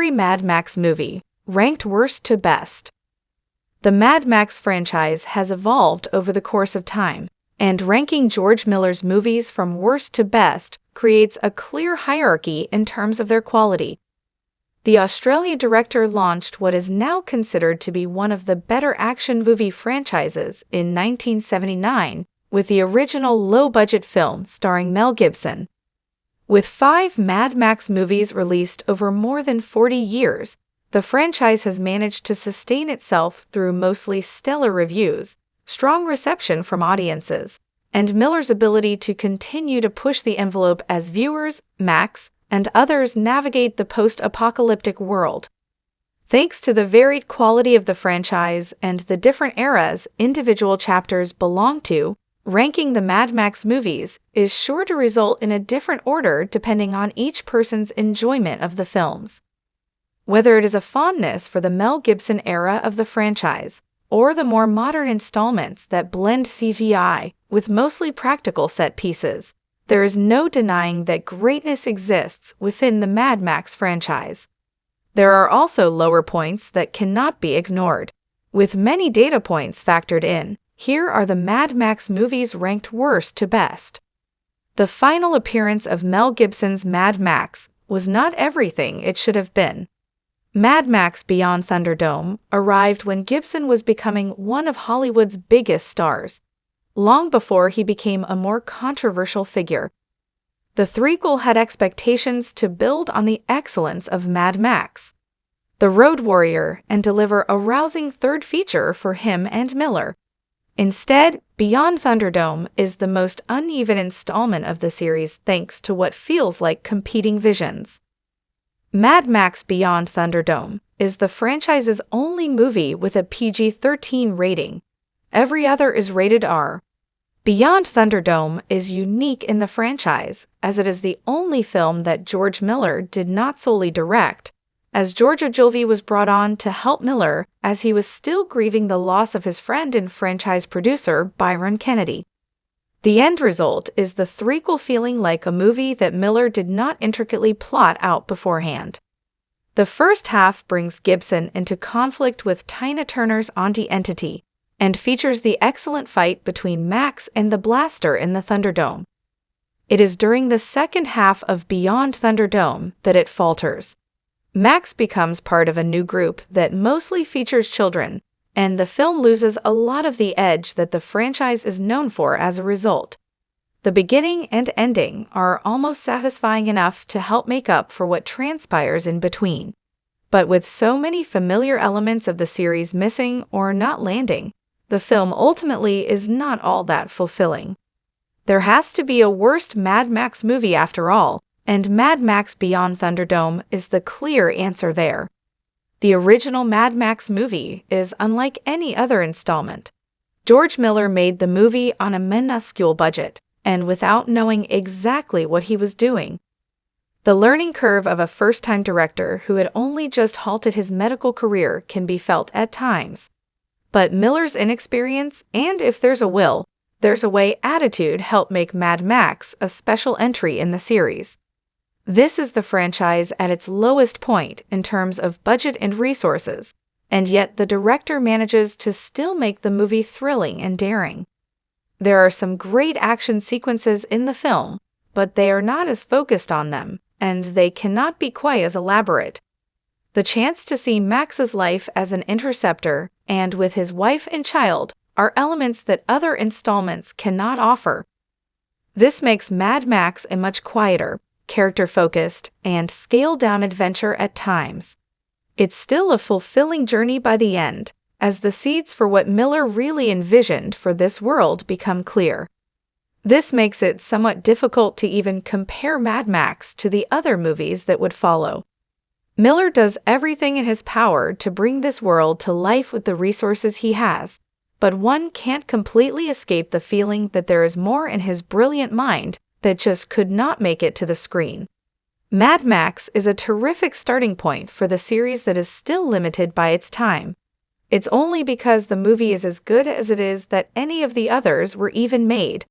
Every Mad Max movie, ranked worst to best. The Mad Max franchise has evolved over the course of time, and ranking George Miller's movies from worst to best creates a clear hierarchy in terms of their quality. The Australian director launched what is now considered to be one of the better action movie franchises in 1979 with the original low-budget film starring Mel Gibson. With 5 Mad Max movies released over more than 40 years, the franchise has managed to sustain itself through mostly stellar reviews, strong reception from audiences, and Miller's ability to continue to push the envelope as viewers, Max, and others navigate the post-apocalyptic world. Thanks to the varied quality of the franchise and the different eras individual chapters belong to, ranking the Mad Max movies is sure to result in a different order depending on each person's enjoyment of the films. Whether it is a fondness for the Mel Gibson era of the franchise, or the more modern installments that blend CGI with mostly practical set pieces, there is no denying that greatness exists within the Mad Max franchise. There are also lower points that cannot be ignored. With many data points factored in, here are the Mad Max movies ranked worst to best. The final appearance of Mel Gibson's Mad Max was not everything it should have been. Mad Max Beyond Thunderdome arrived when Gibson was becoming one of Hollywood's biggest stars, long before he became a more controversial figure. The threequel had expectations to build on the excellence of Mad Max, The Road Warrior, and deliver a rousing third feature for him and Miller. Instead, Beyond Thunderdome is the most uneven installment of the series thanks to what feels like competing visions. Mad Max Beyond Thunderdome is the franchise's only movie with a PG-13 rating. Every other is rated R. Beyond Thunderdome is unique in the franchise, as it is the only film that George Miller did not solely direct, as George Ogilvy was brought on to help Miller as he was still grieving the loss of his friend and franchise producer Byron Kennedy. The end result is the threequel feeling like a movie that Miller did not intricately plot out beforehand. The first half brings Gibson into conflict with Tina Turner's Auntie Entity, and features the excellent fight between Max and the Blaster in the Thunderdome. It is during the second half of Beyond Thunderdome that it falters. Max becomes part of a new group that mostly features children, and the film loses a lot of the edge that the franchise is known for as a result. The beginning and ending are almost satisfying enough to help make up for what transpires in between. But with so many familiar elements of the series missing or not landing, the film ultimately is not all that fulfilling. There has to be a worst Mad Max movie after all, and Mad Max Beyond Thunderdome is the clear answer there. The original Mad Max movie is unlike any other installment. George Miller made the movie on a minuscule budget, and without knowing exactly what he was doing. The learning curve of a first-time director who had only just halted his medical career can be felt at times. But Miller's inexperience, and if there's a will, there's a way attitude helped make Mad Max a special entry in the series. This is the franchise at its lowest point in terms of budget and resources, and yet the director manages to still make the movie thrilling and daring. There are some great action sequences in the film, but they are not as focused on them, and they cannot be quite as elaborate. The chance to see Max's life as an interceptor and with his wife and child are elements that other installments cannot offer. This makes Mad Max a much quieter, character-focused, and scaled-down adventure at times. It's still a fulfilling journey by the end, as the seeds for what Miller really envisioned for this world become clear. This makes it somewhat difficult to even compare Mad Max to the other movies that would follow. Miller does everything in his power to bring this world to life with the resources he has, but one can't completely escape the feeling that there is more in his brilliant mind that just could not make it to the screen. Mad Max is a terrific starting point for the series that is still limited by its time. It's only because the movie is as good as it is that any of the others were even made.